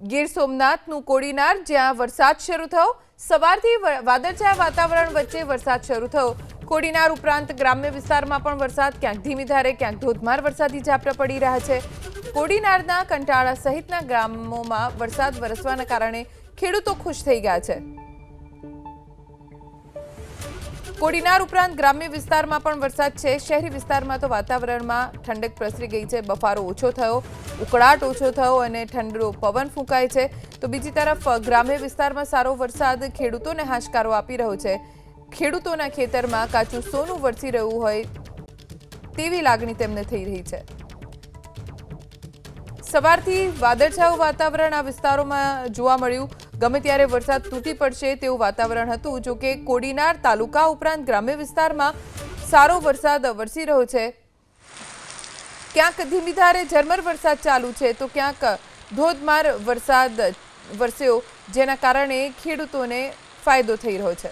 ગીર સોમનાથનું કોડીનાર, જ્યાં વરસાદ શરૂ થયો। સવારથી વાદળછાયા વાતાવરણ વચ્ચે વરસાદ શરૂ થયો। કોડીનાર ઉપરાંત ગ્રામ્ય વિસ્તારમાં પણ વરસાદ ક્યાંક ધીમી ધારે ક્યાંક ધોધમાર વરસાદી ઝાપટા પડી રહ્યા છે। કોડીનારના કંટાળા સહિતના ગામોમાં વરસાદ વરસવાના કારણે ખેડૂતો ખુશ થઈ ગયા છે। કોડીનાર ઉપરાંત ગ્રામ્ય વિસ્તારમાં પણ વરસાદ છે। શહેરી વિસ્તારમાં તો વાતાવરણમાં ઠંડક પ્રસરી ગઈ છે। બફારો ઓછો થયો, ઉકળાટ ઓછો થયો અને ઠંડો પવન ફૂંકાય છે। તો બીજી તરફ ગ્રામ્ય વિસ્તારમાં સારો વરસાદ ખેડૂતોને હાશકારો આપી રહ્યો છે। ખેડૂતોના ખેતરમાં કાચું સોનું વરસી રહ્યું હોય તેવી લાગણી તેમને થઈ રહી છે। સવારથી વાદળછાયું વાતાવરણ આ વિસ્તારોમાં જોવા મળ્યું। ગમે ત્યારે વરસાદ તૂટી પડશે તેવું વાતાવરણ હતું। જો કે કોડીનાર તાલુકા ઉપરાંત ગ્રામ્ય વિસ્તારમાં સારો વરસાદ વરસી રહ્યો છે। ક્યાંક ધીમી ધારે ઝરમર વરસાદ ચાલુ છે તો ક્યાંક ધોધમાર વરસાદ વરસ્યો, જેના કારણે ખેડૂતોને ફાયદો થઈ રહ્યો છે।